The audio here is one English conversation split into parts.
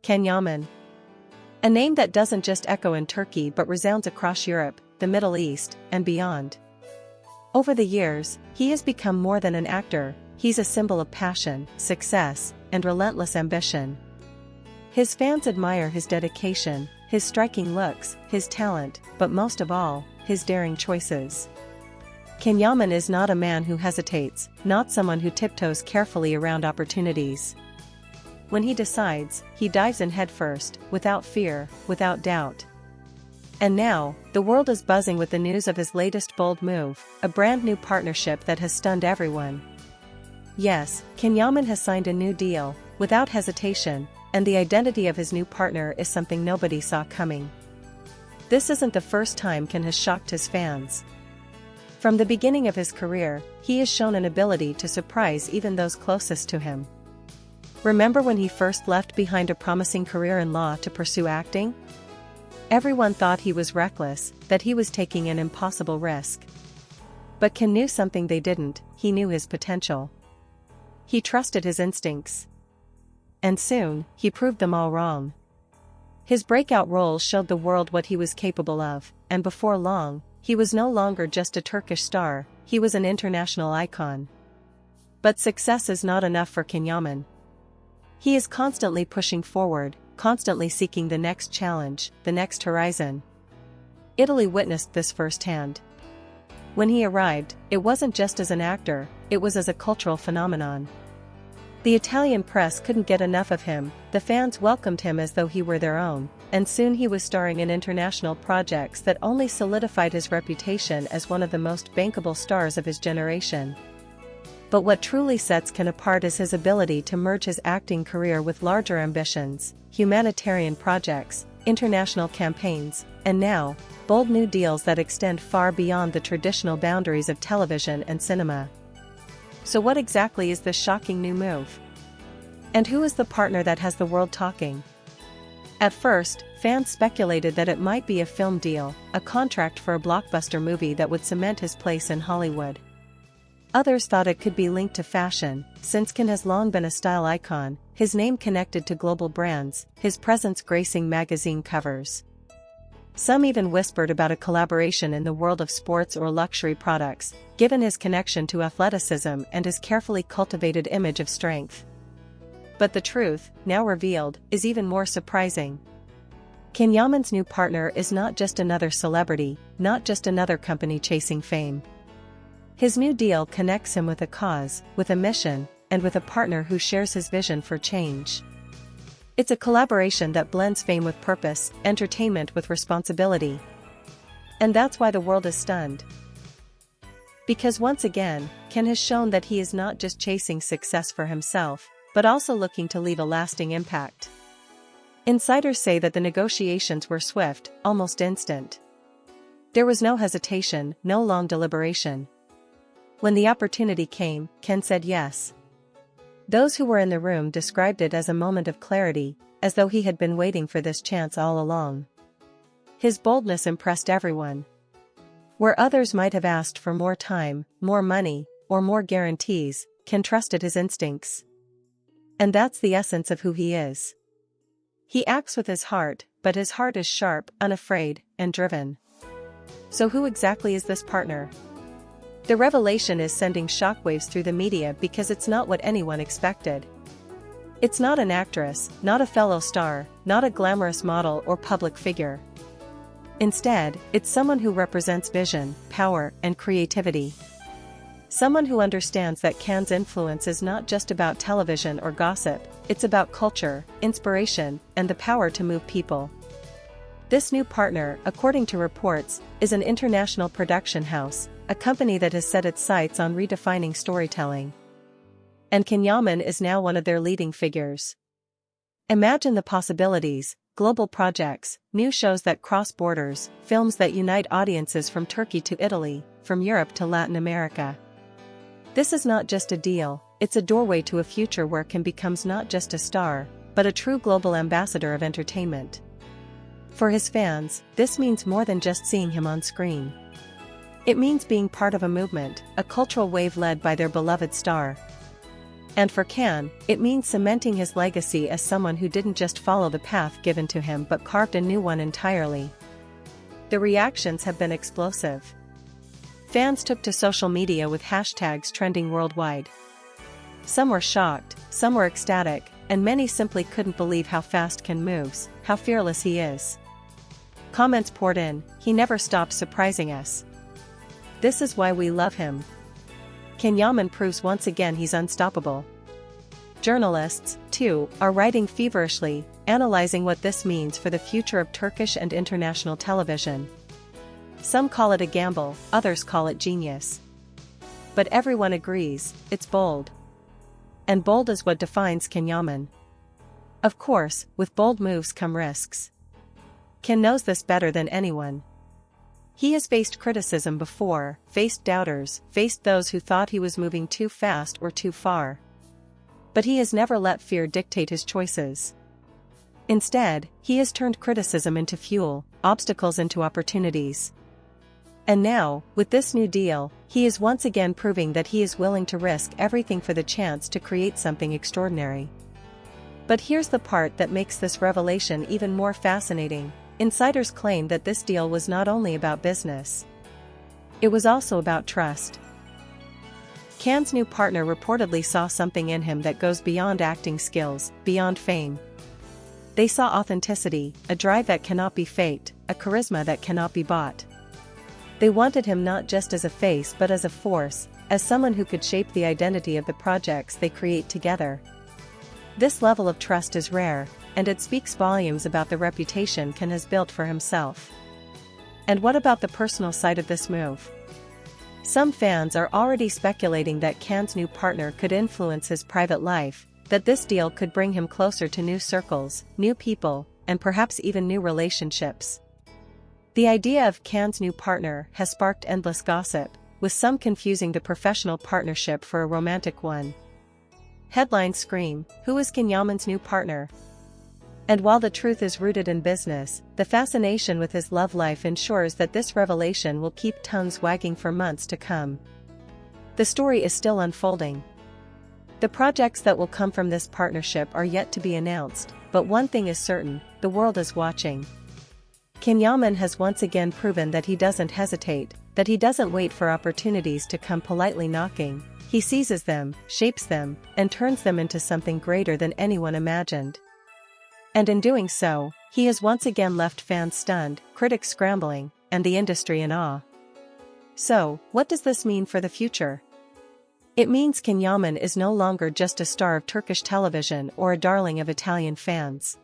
Kenyammen. A name that doesn't just echo in Turkey but resounds across Europe, the Middle East, and beyond. Over the years, he has become more than an actor, he's a symbol of passion, success, and relentless ambition. His fans admire his dedication, his striking looks, his talent, but most of all, his daring choices. Kenyammen is not a man who hesitates, not someone who tiptoes carefully around opportunities. When he decides, he dives in headfirst, without fear, without doubt. And now, the world is buzzing with the news of his latest bold move, a brand new partnership that has stunned everyone. Yes, Kenyammen has signed a new deal, without hesitation, and the identity of his new partner is something nobody saw coming. This isn't the first time Ken has shocked his fans. From the beginning of his career, he has shown an ability to surprise even those closest to him. Remember when he first left behind a promising career in law to pursue acting? Everyone thought he was reckless, that he was taking an impossible risk. But Ken knew something they didn't, he knew his potential. He trusted his instincts. And soon, he proved them all wrong. His breakout roles showed the world what he was capable of, and before long, he was no longer just a Turkish star, he was an international icon. But success is not enough for Kenyammen. He is constantly pushing forward, constantly seeking the next challenge, the next horizon. Italy witnessed this firsthand. When he arrived, it wasn't just as an actor, it was as a cultural phenomenon. The Italian press couldn't get enough of him, the fans welcomed him as though he were their own, and soon he was starring in international projects that only solidified his reputation as one of the most bankable stars of his generation. But what truly sets Ken apart is his ability to merge his acting career with larger ambitions, humanitarian projects, international campaigns, and now, bold new deals that extend far beyond the traditional boundaries of television and cinema. So what exactly is this shocking new move? And who is the partner that has the world talking? At first, fans speculated that it might be a film deal, a contract for a blockbuster movie that would cement his place in Hollywood. Others thought it could be linked to fashion, since Ken has long been a style icon, his name connected to global brands, his presence gracing magazine covers. Some even whispered about a collaboration in the world of sports or luxury products, given his connection to athleticism and his carefully cultivated image of strength. But the truth, now revealed, is even more surprising. Kenyammen's new partner is not just another celebrity, not just another company chasing fame. His new deal connects him with a cause, with a mission, and with a partner who shares his vision for change. It's a collaboration that blends fame with purpose, entertainment with responsibility. And that's why the world is stunned. Because once again, Ken has shown that he is not just chasing success for himself, but also looking to leave a lasting impact. Insiders say that the negotiations were swift, almost instant. There was no hesitation, no long deliberation. When the opportunity came, Ken said yes. Those who were in the room described it as a moment of clarity, as though he had been waiting for this chance all along. His boldness impressed everyone. Where others might have asked for more time, more money, or more guarantees, Ken trusted his instincts. And that's the essence of who he is. He acts with his heart, but his heart is sharp, unafraid, and driven. So who exactly is this partner? The revelation is sending shockwaves through the media because it's not what anyone expected. It's not an actress, not a fellow star, not a glamorous model or public figure. Instead, it's someone who represents vision, power, and creativity. Someone who understands that Ken's influence is not just about television or gossip, it's about culture, inspiration, and the power to move people. This new partner, according to reports, is an international production house, a company that has set its sights on redefining storytelling. And Kenyammen is now one of their leading figures. Imagine the possibilities: global projects, new shows that cross borders, films that unite audiences from Turkey to Italy, from Europe to Latin America. This is not just a deal, it's a doorway to a future where Ken becomes not just a star, but a true global ambassador of entertainment. For his fans, this means more than just seeing him on screen. It means being part of a movement, a cultural wave led by their beloved star. And for Can, it means cementing his legacy as someone who didn't just follow the path given to him but carved a new one entirely. The reactions have been explosive. Fans took to social media with hashtags trending worldwide. Some were shocked, some were ecstatic, and many simply couldn't believe how fast Can moves, how fearless he is. Comments poured in, "He never stops surprising us. This is why we love him." Kenyammen proves once again he's unstoppable. Journalists, too, are writing feverishly, analyzing what this means for the future of Turkish and international television. Some call it a gamble, others call it genius. But everyone agrees, it's bold. And bold is what defines Kenyammen. Of course, with bold moves come risks. Can knows this better than anyone. He has faced criticism before, faced doubters, faced those who thought he was moving too fast or too far. But he has never let fear dictate his choices. Instead, he has turned criticism into fuel, obstacles into opportunities. And now, with this new deal, he is once again proving that he is willing to risk everything for the chance to create something extraordinary. But here's the part that makes this revelation even more fascinating. Insiders claim that this deal was not only about business. It was also about trust. Can's new partner reportedly saw something in him that goes beyond acting skills, beyond fame. They saw authenticity, a drive that cannot be faked, a charisma that cannot be bought. They wanted him not just as a face but as a force, as someone who could shape the identity of the projects they create together. This level of trust is rare, and it speaks volumes about the reputation Can has built for himself. And what about the personal side of this move? Some fans are already speculating that Can's new partner could influence his private life, that this deal could bring him closer to new circles, new people, and perhaps even new relationships. The idea of Can's new partner has sparked endless gossip, with some confusing the professional partnership for a romantic one. Headlines scream, "Who is Kenyammen's new partner?" And while the truth is rooted in business, the fascination with his love life ensures that this revelation will keep tongues wagging for months to come. The story is still unfolding. The projects that will come from this partnership are yet to be announced, but one thing is certain, the world is watching. Kenyammen has once again proven that he doesn't hesitate, that he doesn't wait for opportunities to come politely knocking. He seizes them, shapes them, and turns them into something greater than anyone imagined. And in doing so, he has once again left fans stunned, critics scrambling, and the industry in awe. So, what does this mean for the future? It means Kenyammen is no longer just a star of Turkish television or a darling of Italian fans.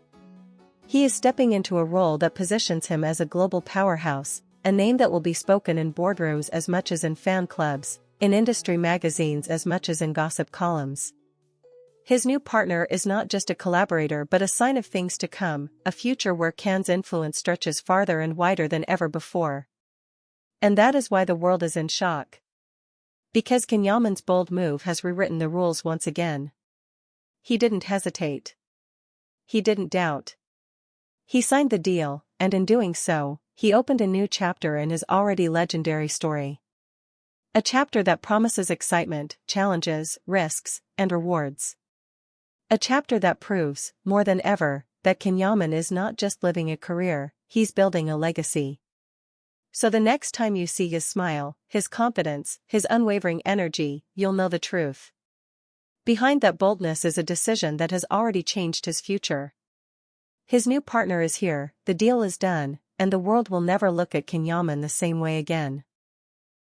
He is stepping into a role that positions him as a global powerhouse, a name that will be spoken in boardrooms as much as in fan clubs, in industry magazines as much as in gossip columns. His new partner is not just a collaborator but a sign of things to come, a future where Can's influence stretches farther and wider than ever before. And that is why the world is in shock. Because Kenyammen's bold move has rewritten the rules once again. He didn't hesitate. He didn't doubt. He signed the deal, and in doing so, he opened a new chapter in his already legendary story. A chapter that promises excitement, challenges, risks, and rewards. A chapter that proves, more than ever, that Kenyammen is not just living a career, he's building a legacy. So the next time you see his smile, his confidence, his unwavering energy, you'll know the truth. Behind that boldness is a decision that has already changed his future. His new partner is here, the deal is done, and the world will never look at Kenyammen the same way again.